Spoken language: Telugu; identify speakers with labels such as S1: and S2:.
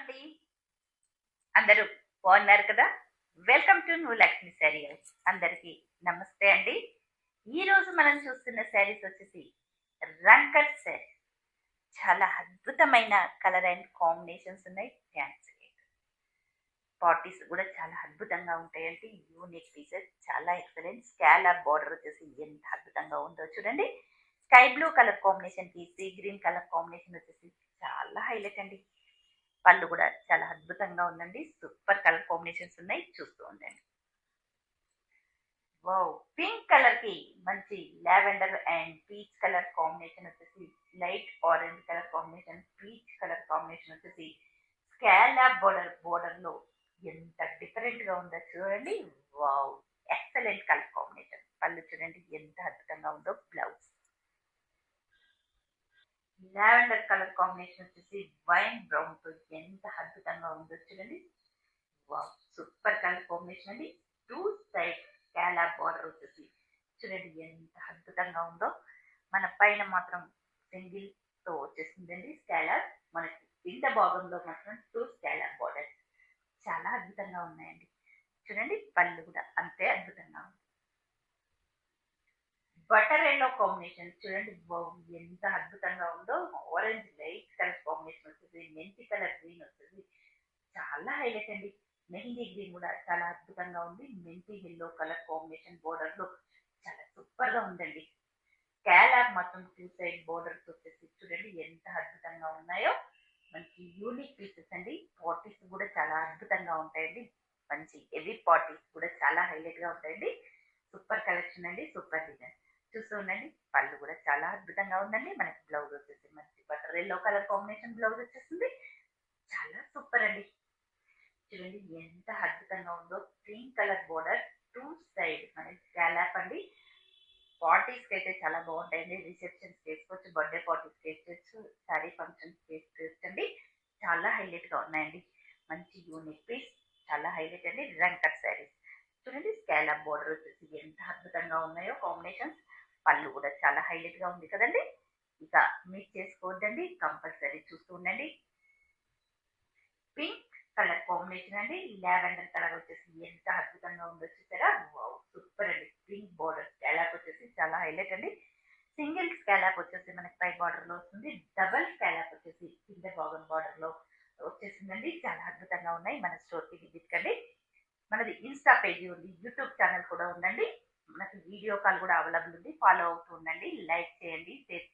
S1: అండి. అందరూ బాగున్నారు కదా? Welcome to new Lakshmi saris. అందరికి నమస్తే అండి. ఈ రోజు మనం చూస్తున్న శారీస్ వచ్చేసి రంకట్ శారీ. చాలా అద్భుతమైన కలర్ అండ్ కాంబినేషన్స్ ఉన్నాయి. ఫ్యాన్సీ పార్టీస్ కూడా చాలా అద్భుతంగా ఉంటాయండి. యూనిక్ పీసెస్, చాలా ఎక్సలెంట్. స్కాలప్ బార్డర్ వచ్చేసి ఎంత అద్భుతంగా ఉందో చూడండి. స్కై బ్లూ కలర్ కాంబినేషన్ కి సీ గ్రీన్ కలర్ కాంబినేషన్ వచ్చేసి చాలా హైలైట్ అండి. పళ్ళు కూడా చాలా అద్భుతంగా ఉందండి. సూపర్ కలర్ కాంబినేషన్స్ ఉన్నాయి, చూస్తూ ఉండండి. వావ్, పింక్ కలర్ కి మంచి lavender and peach colour combination వచ్చేసి light orange colour combination, peach colour combination వచ్చేసి స్కాలప్ బోర్డర్ లో ఎంత డిఫరెంట్ గా ఉందో చూడండి. Wow, excellent colour combination. పళ్ళు చూడండి ఎంత అద్భుతంగా ఉందో. బ్లౌజ్ లావెండర్ కలర్ కాంబినేషన్ వచ్చేసి వైన్ బ్రౌన్ తో ఎంత అద్భుతంగా ఉందో చూడండి. వావ్, సూపర్ కలర్ కాంబినేషన్ అండి. టూ సైడ్ స్కాలప్ బార్డర్ వచ్చేసి చూడండి ఎంత అద్భుతంగా ఉందో. మన పైన మాత్రం సింగిల్ తో వచ్చేసిందండి స్కాలప్. మనకి కింద భాగంలో మాత్రం టూ స్కాలప్ బార్డర్ చాలా అద్భుతంగా ఉన్నాయండి. చూడండి పళ్ళు కూడా అంతే అద్భుతంగా ఉంది. బటర్ ఎల్లో కాంబినేషన్ చూడండి. ఎంత అద్భుతంగా ఉందో. ఆరెంజ్ లైట్ కలర్ కాంబినేషన్ వచ్చేసి మెంతి కలర్ గ్రీన్ వచ్చేసి చాలా హైలైట్ అండి. మెహందీ గ్రీన్ కూడా చాలా అద్భుతంగా ఉంది. మెంతి ఎల్లో కలర్ కాంబినేషన్ బోర్డర్ లో చాలా సూపర్ గా ఉందండి. స్కాలప్ మొత్తం టూ సైడ్ బోర్డర్స్ వచ్చేసి చూడండి ఎంత అద్భుతంగా ఉన్నాయో. మంచి యూనిక్ పీసెస్ అండి. పార్టీస్ కూడా చాలా అద్భుతంగా ఉంటాయండి. మంచి హెవీ పార్టీస్ కూడా చాలా హైలైట్ గా ఉంటాయండి. సూపర్ కలెక్షన్ అండి, సూపర్ డిజైన్. చూస్తూ ఉండండి. పళ్ళు కూడా చాలా అద్భుతంగా ఉందండి. మనకి బ్లౌజ్ వచ్చేసి మంచి butter yellow colour combination blouse వచ్చేసింది. చాలా సూపర్ అండి. చూడండి ఎంత అద్భుతంగా ఉందో. Green colour border two side మనకి స్కాలప్ అండి. పార్టీస్ కి అయితే చాలా బాగుంటాయండి. రిసెప్షన్స్ చేసుకోవచ్చు, బర్త్డే పార్టీస్ చేసుకోవచ్చు, శారీ ఫంక్షన్స్ చేసుకోవచ్చండి. చాలా హైలైట్ గా ఉన్నాయండి. మంచి యూనిక్ పీస్, చాలా హైలైట్ అండి. రంకట్ శారీస్ చూడండి. స్కాలప్ బోర్డర్ వచ్చేసి ఎంత అద్భుతంగా ఉన్నాయో కాంబినేషన్స్. పళ్ళు కూడా చాలా హైలైట్ గా ఉంది కదండి. ఇక మిస్ చేసుకోవద్దండి, కంపల్సరీ చూస్తూ ఉండండి. పింక్ కలర్ కాంబినేషన్ అండి. లావెండర్ కలర్ వచ్చేసి ఎంత అద్భుతంగా ఉందో చూసారా. వావ్, సూపర్ అండి. పింక్ బోర్డర్ స్కాలప్ వచ్చేసి చాలా హైలైట్ అండి. సింగిల్ స్కాలప్ వచ్చేసి మనకి పై బార్డర్ లో వస్తుంది. డబల్ స్కాలప్ వచ్చేసి కింద భాగం బార్డర్ లో వచ్చేసిందండి. చాలా అద్భుతంగా ఉన్నాయి. మన స్టోర్ కి విజిట్ కండి. మనది ఇన్స్టా పేజీ ఉంది, యూట్యూబ్ ఛానల్ కూడా ఉందండి. మనకి వీడియో కాల్ కూడా అవైలబుల్ ఉంది. ఫాలో అవుతూ ఉండండి, లైక్ చేయండి, షేర్